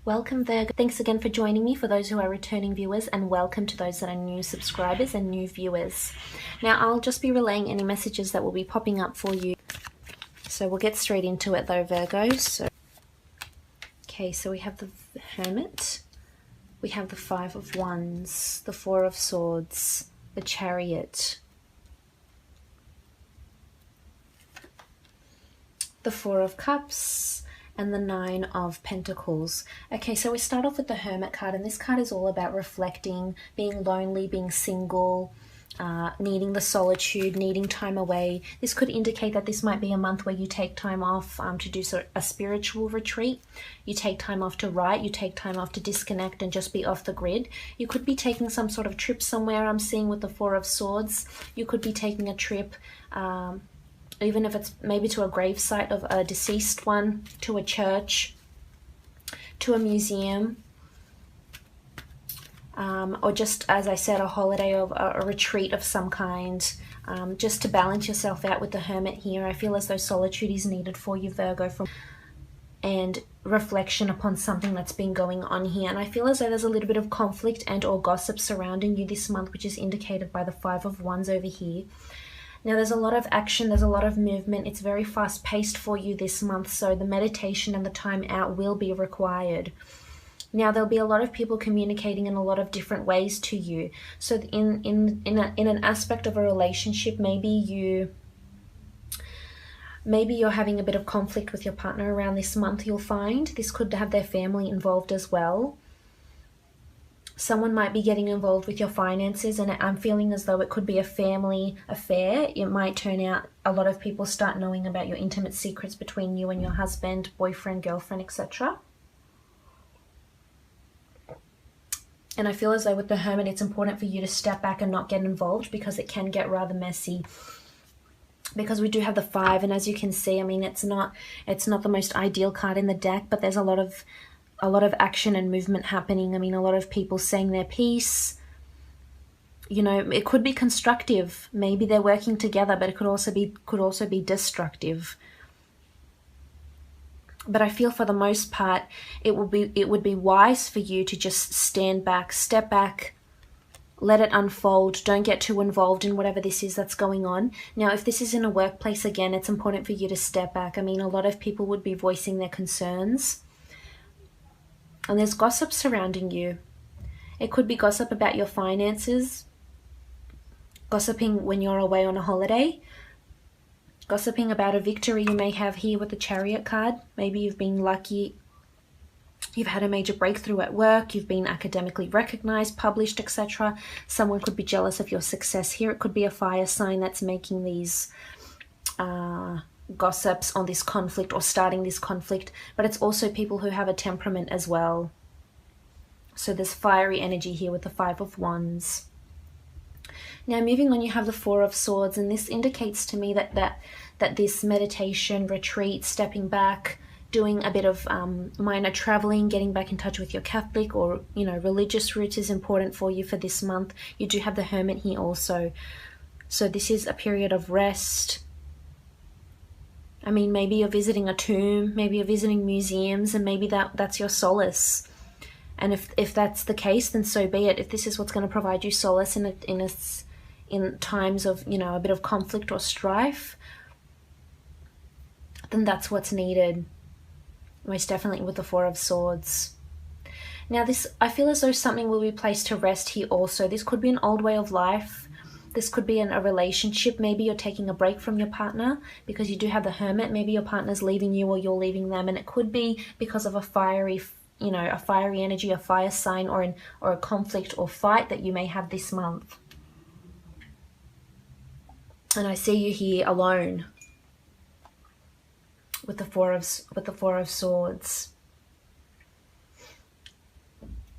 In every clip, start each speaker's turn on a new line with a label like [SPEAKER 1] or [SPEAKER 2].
[SPEAKER 1] Welcome Virgo. Thanks again for joining me for those who are returning viewers, and welcome to those that are new subscribers and new viewers. Now I'll just be relaying any messages that will be popping up for you. So we'll get straight into it though, Virgo. Okay, so we have the Hermit, we have the Five of Wands, the Four of Swords, the Chariot, the Four of Cups, and the Nine of Pentacles. Okay, so we start off with the Hermit card, and this card is all about reflecting, being lonely, being single, needing the solitude, needing time away. This could indicate that this might be a month where you take time off to do a spiritual retreat. You take time off to write, you take time off to disconnect and just be off the grid. You could be taking some sort of trip somewhere, I'm seeing with the Four of Swords. You could be taking a trip, even if it's maybe to a gravesite of a deceased one, to a church, to a museum, or just, as I said, a holiday or a retreat of some kind, just to balance yourself out with the Hermit here. I feel as though solitude is needed for you, Virgo, and reflection upon something that's been going on here. And I feel as though there's a little bit of conflict and or gossip surrounding you this month, which is indicated by the Five of Wands over here. Now there's a lot of action, there's a lot of movement. It's very fast paced for you this month, so the meditation and the time out will be required. Now there'll be a lot of people communicating in a lot of different ways to you. So in an aspect of a relationship, maybe you're having a bit of conflict with your partner around this month, you'll find. This could have their family involved as well. Someone might be getting involved with your finances, and I'm feeling as though it could be a family affair. It might turn out a lot of people start knowing about your intimate secrets between you and your husband, boyfriend, girlfriend, etc. And I feel as though with the Hermit, it's important for you to step back and not get involved, because it can get rather messy. Because we do have the Five, and as you can see, I mean, it's not the most ideal card in the deck, but there's a lot of action and movement happening. I mean, a lot of people saying their piece. You know, it could be constructive. Maybe they're working together, but it could also be destructive. But I feel for the most part, it would be wise for you to just stand back, step back, let it unfold. Don't get too involved in whatever this is that's going on. Now, if this is in a workplace, again, it's important for you to step back. I mean, a lot of people would be voicing their concerns. And there's gossip surrounding you. It could be gossip about your finances, gossiping when you're away on a holiday, gossiping about a victory you may have here with the Chariot card. Maybe you've been lucky, you've had a major breakthrough at work, you've been academically recognized, published, etc. Someone could be jealous of your success here. It could be a fire sign that's making these gossips on this conflict or starting this conflict, but it's also people who have a temperament as well. So there's fiery energy here with the Five of Wands. Now moving on, you have the Four of Swords, and this indicates to me that this meditation, retreat, stepping back, doing a bit of minor traveling, getting back in touch with your Catholic or, you know, religious roots is important for you for this month. You do have the Hermit here also. So this is a period of rest. I mean, maybe you're visiting a tomb, maybe you're visiting museums, and maybe that's your solace. And if that's the case, then so be it. If this is what's going to provide you solace in times of, you know, a bit of conflict or strife, then that's what's needed. Most definitely with the Four of Swords. Now this, I feel as though something will be placed to rest here also. This could be an old way of life. This could be in a relationship. Maybe you're taking a break from your partner because you do have the Hermit. Maybe your partner's leaving you or you're leaving them. And it could be because of a fiery, you know, a fiery energy, a fire sign, or a conflict or fight that you may have this month. And I see you here alone with the Four of Swords.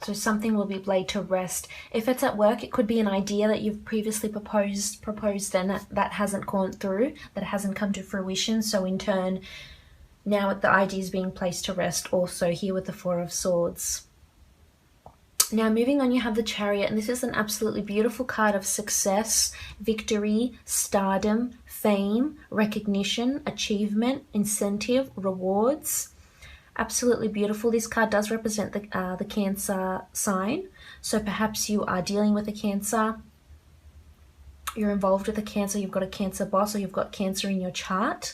[SPEAKER 1] So something will be laid to rest. If it's at work, it could be an idea that you've previously proposed and that hasn't gone through, that hasn't come to fruition. So in turn, now the idea is being placed to rest also here with the Four of Swords. Now moving on, you have the Chariot, and this is an absolutely beautiful card of success, victory, stardom, fame, recognition, achievement, incentive, rewards. Absolutely beautiful. This card does represent the Cancer sign. So perhaps you are dealing with a Cancer. You're involved with a Cancer. You've got a Cancer boss, or you've got Cancer in your chart.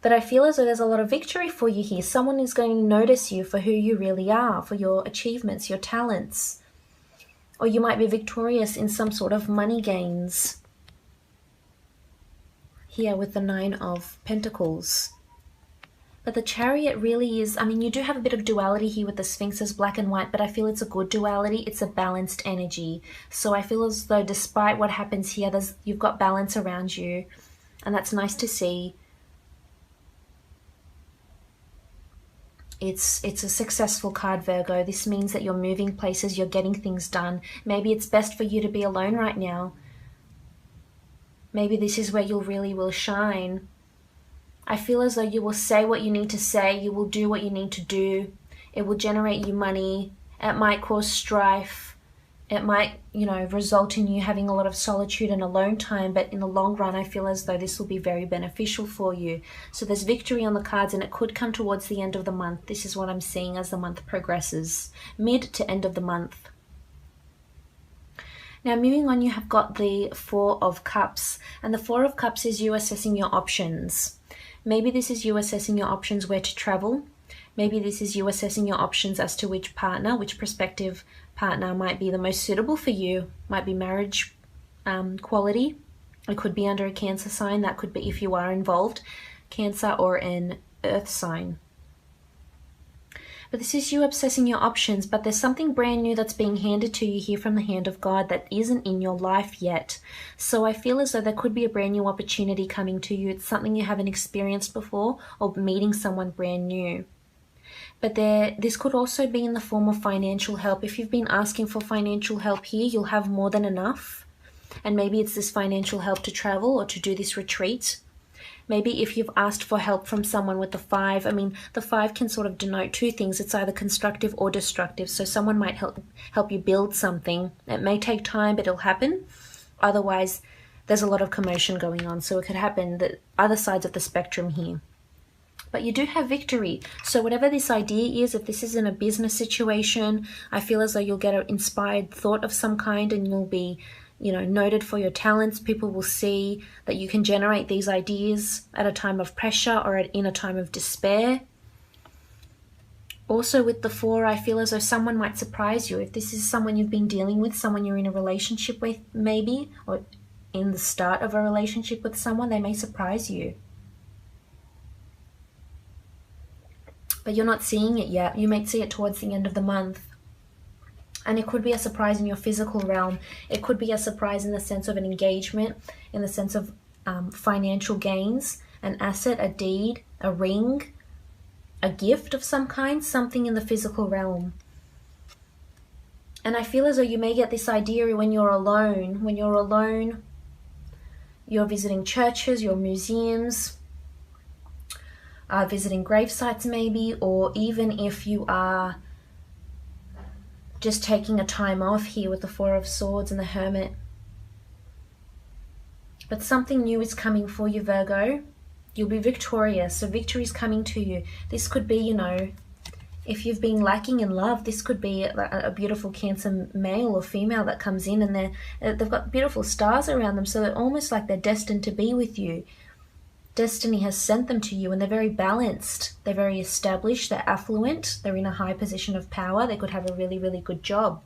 [SPEAKER 1] But I feel as though there's a lot of victory for you here. Someone is going to notice you for who you really are, for your achievements, your talents. Or you might be victorious in some sort of money gains. Here with the 9 of Pentacles. But the Chariot really is, I mean, you do have a bit of duality here with the Sphinxes, black and white, but I feel it's a good duality. It's a balanced energy. So I feel as though despite what happens here, you've got balance around you. And that's nice to see. It's a successful card, Virgo. This means that you're moving places, you're getting things done. Maybe it's best for you to be alone right now. Maybe this is where you really will shine. I feel as though you will say what you need to say. You will do what you need to do. It will generate you money. It might cause strife. It might, you know, result in you having a lot of solitude and alone time. But in the long run, I feel as though this will be very beneficial for you. So there's victory on the cards, and it could come towards the end of the month. This is what I'm seeing as the month progresses. Mid to end of the month. Now, moving on, you have got the 4 of Cups. And the 4 of Cups is you assessing your options. Maybe this is you assessing your options where to travel. Maybe this is you assessing your options as to which partner, which prospective partner might be the most suitable for you. Might be marriage quality. It could be under a Cancer sign. That could be if you are involved. Cancer or an Earth sign. But this is you obsessing your options, but there's something brand new that's being handed to you here from the hand of God that isn't in your life yet. So I feel as though there could be a brand new opportunity coming to you. It's something you haven't experienced before, or meeting someone brand new. But this could also be in the form of financial help. If you've been asking for financial help here, you'll have more than enough. And maybe it's this financial help to travel or to do this retreat. Maybe if you've asked for help from someone with the 5, I mean, the 5 can sort of denote 2 things. It's either constructive or destructive. So someone might help you build something. It may take time, but it'll happen. Otherwise, there's a lot of commotion going on. So it could happen the other sides of the spectrum here. But you do have victory. So whatever this idea is, if this is in a business situation, I feel as though you'll get an inspired thought of some kind, and you'll be, you know, noted for your talents. People will see that you can generate these ideas at a time of pressure or in a time of despair. Also with the 4, I feel as though someone might surprise you. If this is someone you've been dealing with, someone you're in a relationship with maybe, or in the start of a relationship with someone, they may surprise you. But you're not seeing it yet. You might see it towards the end of the month. And it could be a surprise in your physical realm. It could be a surprise in the sense of an engagement, in the sense of financial gains, an asset, a deed, a ring, a gift of some kind, something in the physical realm. And I feel as though you may get this idea when you're alone. When you're alone, you're visiting churches, your museums, visiting grave sites maybe, or even if you are just taking a time off here with the 4 of Swords and the Hermit. But something new is coming for you, Virgo. You'll be victorious. So victory is coming to you. This could be, you know, if you've been lacking in love, this could be a beautiful Cancer male or female that comes in, and they've got beautiful stars around them. So they're almost like they're destined to be with you. Destiny has sent them to you, and they're very balanced. They're very established. They're affluent. They're in a high position of power. They could have a really, really good job.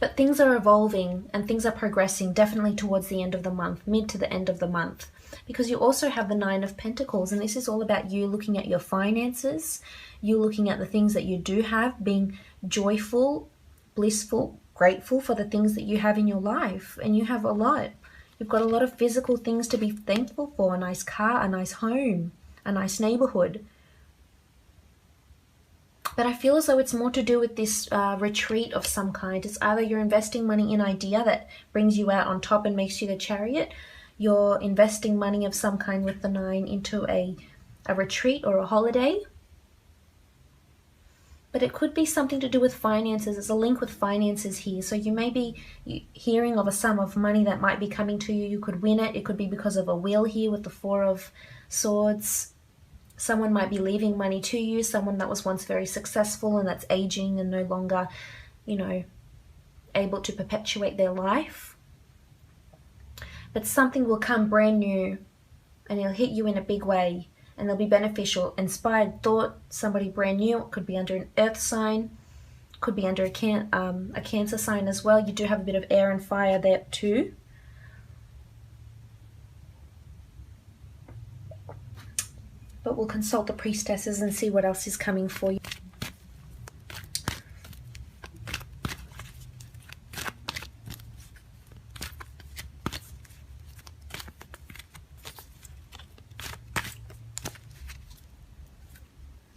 [SPEAKER 1] But things are evolving and things are progressing definitely towards the end of the month, mid to the end of the month. Because you also have the 9 of Pentacles, and this is all about you looking at your finances, you looking at the things that you do have, being joyful, blissful, grateful for the things that you have in your life. And you have a lot. You've got a lot of physical things to be thankful for, a nice car, a nice home, a nice neighborhood. But I feel as though it's more to do with this retreat of some kind. It's either you're investing money in an idea that brings you out on top and makes you the Chariot. You're investing money of some kind with the 9 into a retreat or a holiday. But it could be something to do with finances. There's a link with finances here. So you may be hearing of a sum of money that might be coming to you. You could win it. It could be because of a will here with the 4 of Swords. Someone might be leaving money to you, someone that was once very successful and that's aging and no longer, you know, able to perpetuate their life. But something will come brand new and it'll hit you in a big way and they'll be beneficial. Inspired thought, somebody brand new. It could be under an earth sign, could be under a Cancer sign as well. You do have a bit of air and fire there too. But we'll consult the priestesses and see what else is coming for you.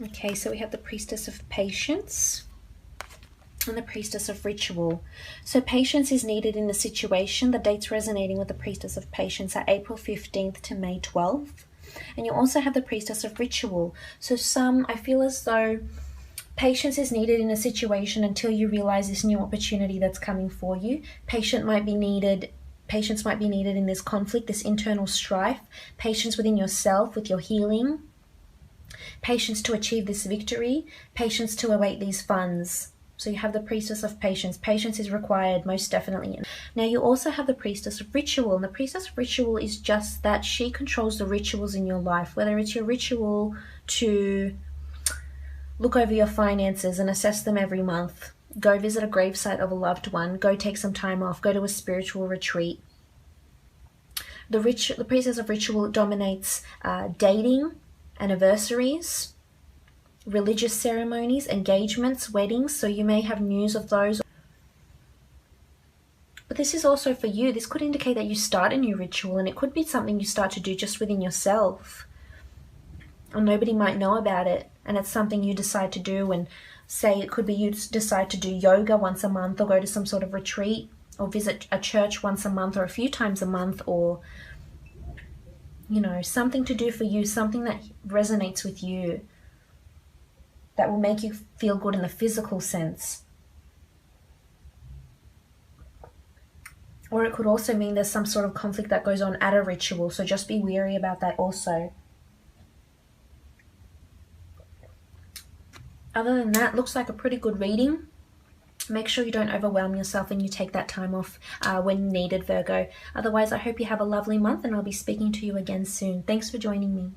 [SPEAKER 1] Okay, so we have the Priestess of Patience and the Priestess of Ritual. So patience is needed in the situation. The dates resonating with the Priestess of Patience are April 15th to May 12th. And you also have the Priestess of Ritual. So I feel as though patience is needed in a situation until you realize this new opportunity that's coming for you. Patience might be needed in this conflict, this internal strife. Patience within yourself, with your healing. Patience to achieve this victory. Patience to await these funds. So you have the Priestess of Patience. Patience is required, most definitely. Now you also have the Priestess of Ritual. And the Priestess of Ritual is just that. She controls the rituals in your life. Whether it's your ritual to look over your finances and assess them every month. Go visit a gravesite of a loved one. Go take some time off. Go to a spiritual retreat. The Priestess of Ritual dominates dating, anniversaries, religious ceremonies, engagements, weddings, so you may have news of those. But this is also for you. This could indicate that you start a new ritual, and it could be something you start to do just within yourself. Or nobody might know about it, and it's something you decide to do. And say it could be you decide to do yoga once a month, or go to some sort of retreat, or visit a church once a month or a few times a month, or, you know, something to do for you, something that resonates with you, that will make you feel good in the physical sense. Or it could also mean there's some sort of conflict that goes on at a ritual, so just be wary about that also. Other than that, looks like a pretty good reading. Make sure you don't overwhelm yourself and you take that time off when needed, Virgo. Otherwise, I hope you have a lovely month and I'll be speaking to you again soon. Thanks for joining me.